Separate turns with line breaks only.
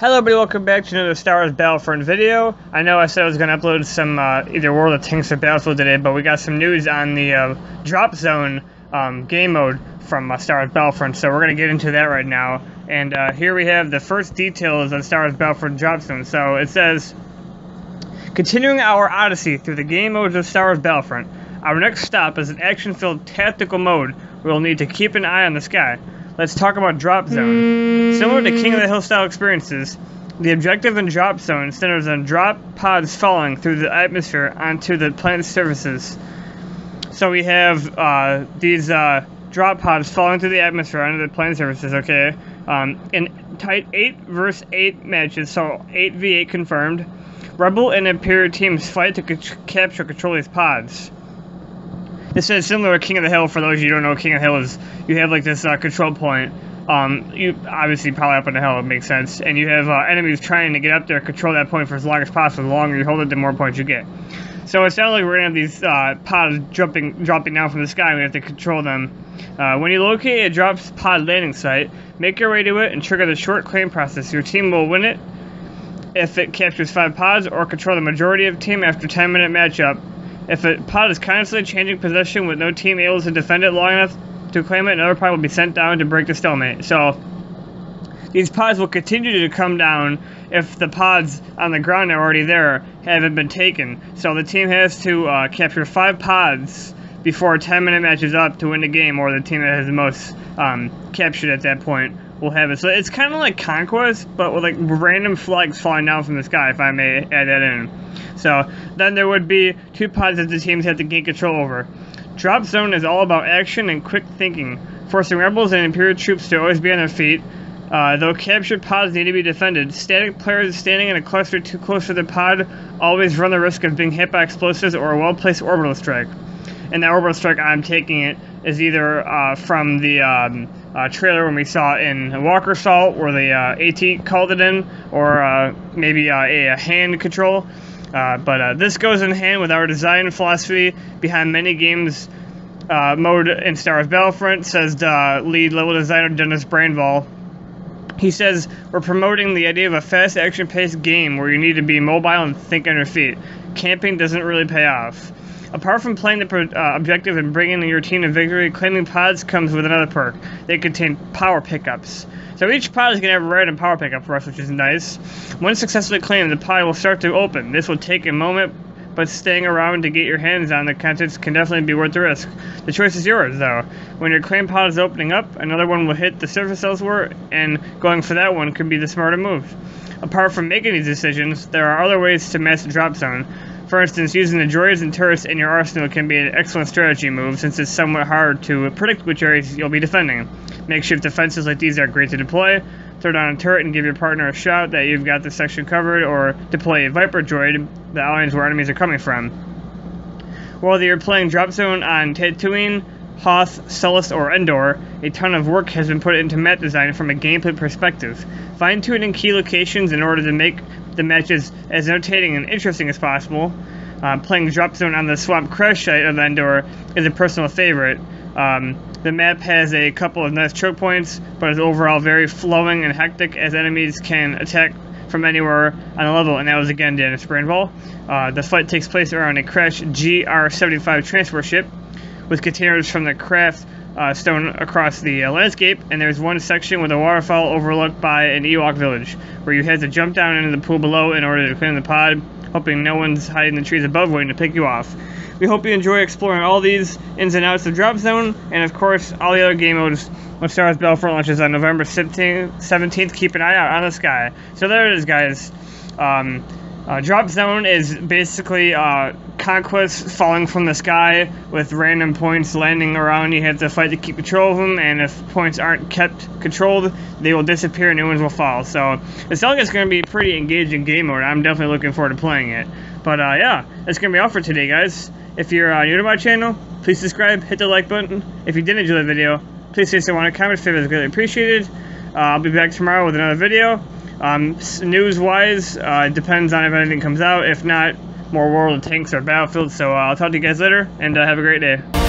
Hello everybody, welcome back to another Star Wars Battlefront video. I know I said I was going to upload some either World of Tanks or Battlefield today, but we got some news on the drop zone game mode from Star Wars Battlefront, so we're going to get into that right now. And here we have the first details on Star Wars Battlefront drop zone. So it says, continuing our odyssey through the game modes of Star Wars Battlefront, our next stop is an action-filled tactical mode. We'll need to keep an eye on the sky. Let's talk about Drop Zone. Similar to King of the Hill style experiences, the objective in Drop Zone centers on drop pods falling through the atmosphere onto the planet's surfaces. So we have these drop pods falling through the atmosphere onto the planet's surfaces, okay? In tight 8 vs 8 matches, so 8v8 confirmed, Rebel and Imperial teams fight to capture control of these pods. This is similar to King of the Hill. For those of you who don't know, King of the Hill is, you have like this control point. You obviously probably up on the hill, it makes sense. And you have enemies trying to get up there, control that point for as long as possible. The longer you hold it, the more points you get. So it sounds like we're going to have these pods dropping down from the sky, and we have to control them. When you locate a drop pod landing site, make your way to it and trigger the short claim process. Your team will win it if it captures 5 pods, or control the majority of the team after a 10-minute matchup. If a pod is constantly changing position with no team able to defend it long enough to claim it, another pod will be sent down to break the stalemate. So these pods will continue to come down if the pods on the ground that are already there haven't been taken. So the team has to capture 5 pods before a 10-minute match is up to win the game, or the team that has the most captured at that point will have it. So it's kind of like Conquest, but with like random flags falling down from the sky, if I may add that in. So then there would be 2 pods that the teams have to gain control over. Drop Zone is all about action and quick thinking, forcing Rebels and Imperial troops to always be on their feet. Though captured pods need to be defended, static players standing in a cluster too close to the pod always run the risk of being hit by explosives or a well-placed orbital strike. And that orbital strike, I'm taking it, is either from the trailer when we saw in Walker Assault, where the AT called it in, or maybe a hand control. But this goes in hand with our design philosophy behind many games mode in Star Wars Battlefront, says the lead level designer Dennis Brainvall. He says, we're promoting the idea of a fast action-paced game where you need to be mobile and think on your feet. Camping doesn't really pay off. Apart from playing the objective and bringing your team to victory, claiming pods comes with another perk. They contain power pickups. So each pod is going to have a random power pickup for us, which is nice. Once successfully claimed, the pod will start to open. This will take a moment, but staying around to get your hands on the contents can definitely be worth the risk. The choice is yours, though. When your claim pod is opening up, another one will hit the surface elsewhere, and going for that one could be the smarter move. Apart from making these decisions, there are other ways to match the drop zone. For instance, using the droids and turrets in your arsenal can be an excellent strategy move, since it's somewhat hard to predict which areas you'll be defending. Makeshift defenses like these are great to deploy. Throw down a turret and give your partner a shout that you've got this section covered, or deploy a Viper droid that outlines where enemies are coming from. Whether you're playing Drop Zone on Tatooine, Hoth, Sullust, or Endor, a ton of work has been put into map design from a gameplay perspective, fine-tuning key locations in order to make the matches as entertaining and interesting as possible. Playing Drop Zone on the Swamp Crash site of Endor is a personal favorite. The map has a couple of nice choke points, but is overall very flowing and hectic, as enemies can attack from anywhere on the level, and that was again Dennis Brainvall. The fight takes place around a crashed GR-75 transport ship, with containers from the craft stone across the landscape, and there's one section with a waterfall overlooked by an Ewok village, where you have to jump down into the pool below in order to clean the pod, hoping no one's hiding in the trees above waiting to pick you off. We hope you enjoy exploring all these ins and outs of Drop Zone, and of course all the other game modes when Star Wars Battlefront launches on November 17th. Keep an eye out on the sky. So there it is, guys. Drop Zone is basically conquest falling from the sky with random points landing around. You have to fight to keep control of them, and if points aren't kept controlled, they will disappear and new ones will fall. So it sounds like it's going to be a pretty engaging game mode. I'm definitely looking forward to playing it. But yeah, that's going to be all for today, guys. If you're new to my channel, please subscribe, hit the like button. If you did enjoy the video, please say so in a comment. Favor is greatly appreciated. I'll be back tomorrow with another video. News-wise, depends on if anything comes out. If not, more World of Tanks or Battlefield. So I'll talk to you guys later, and have a great day.